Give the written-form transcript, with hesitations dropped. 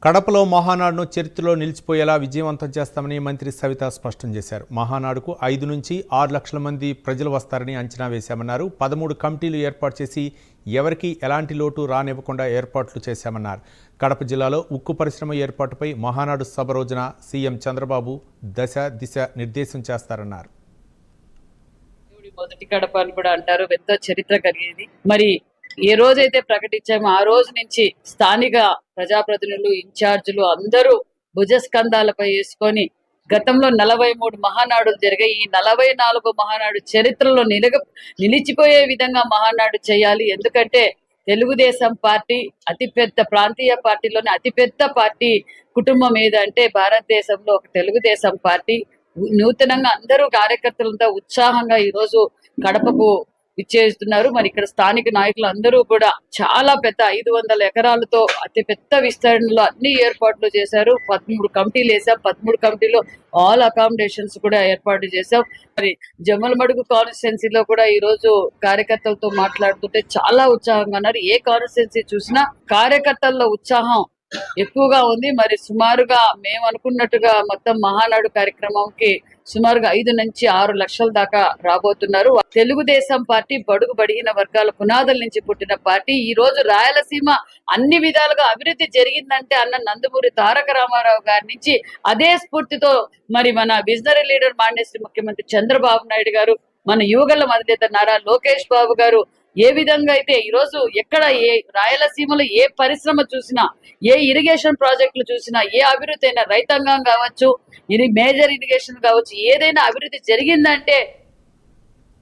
కడపలో మహానాడును చరిత్రలో నిలిచిపోయేలా విజయవంతం చేస్తామని మంత్రి సవిత స్పష్టం చేశారు. మహానాడుకు 5 నుంచి 6 లక్షల మంది ప్రజలు వస్తారని అంచనా వేశామన్నారు. 13 కమిటీలు ఏర్పాటు చేసి ఎవరికీ ఎలాంటి లోటు రానివ్వకుండా ఏర్పాట్లు చేశామన్నారు. కడప జిల్లాలో ఉక్కు పరిశ్రమ ఏర్పాటుపై మహానాడు సభ రోజున సీఎం చంద్రబాబు దిశ నిర్దేశం చేస్తారన్నారు. మొదటి కడప అని కూడా అంటారు, ఎంతో చరిత్ర కలిగేది. మరి ఏ రోజైతే ప్రకటించామో ఆ రోజు నుంచి స్థానిక ప్రజాప్రతినిధులు, ఇన్ఛార్జీలు అందరూ భుజస్కంధాలపై వేసుకొని గతంలో 43 మహానాడులు జరిగాయి. ఈ 44 మహానాడు చరిత్రలో నిలిచిపోయే విధంగా మహానాడు చేయాలి. ఎందుకంటే తెలుగుదేశం పార్టీ అతిపెద్ద ప్రాంతీయ పార్టీలోనే అతిపెద్ద పార్టీ కుటుంబం ఏదంటే భారతదేశంలో ఒక తెలుగుదేశం పార్టీ. నూతనంగా అందరూ కార్యకర్తలంతా ఉత్సాహంగా ఈ రోజు కడపకు ఇచ్చేస్తున్నారు. మరి ఇక్కడ స్థానిక నాయకులు అందరూ కూడా చాలా పెద్ద 500 ఎకరాలతో అతి పెద్ద విస్తరణలో అన్ని ఏర్పాట్లు చేశారు. 13 కమిటీలు వేసాం. 13 కమిటీలో ఆల్ అకామిడేషన్స్ కూడా ఏర్పాటు చేశాం. మరి జమ్మలమడుగు కాన్స్టిట్యున్సీలో కూడా ఈ రోజు కార్యకర్తలతో మాట్లాడుతుంటే చాలా ఉత్సాహంగా ఉన్నారు. ఏ కాన్స్టిట్యున్సీ చూసినా కార్యకర్తల్లో ఉత్సాహం ఎక్కువగా ఉంది. మరి సుమారుగా మేము అనుకున్నట్టుగా మొత్తం మహానాడు కార్యక్రమంకి సుమారుగా 5 నుంచి 6 లక్షల దాకా రాబోతున్నారు. తెలుగుదేశం పార్టీ బడుగు బడిగిన వర్గాల పునాదుల నుంచి పుట్టిన పార్టీ. ఈ రోజు రాయలసీమ అన్ని విధాలుగా అభివృద్ధి జరిగిందంటే అన్న నందమూరి తారక రామారావు గారి నుంచి అదే స్ఫూర్తితో మరి మన విజనరీ లీడర్ మాండేశ్వరి ముఖ్యమంత్రి చంద్రబాబు నాయుడు గారు, మన యువగల మధ్యనేత నారా లోకేష్ బాబు గారు ఏ విధంగా అయితే ఈ రోజు ఎక్కడ ఏ రాయలసీమలో ఏ పరిశ్రమ చూసినా, ఏ ఇరిగేషన్ ప్రాజెక్టులు చూసినా, ఏ అభివృద్ధి అయినా రైతాంగం కావచ్చు, ఇది మేజర్ ఇరిగేషన్ కావచ్చు, ఏదైనా అభివృద్ధి జరిగిందంటే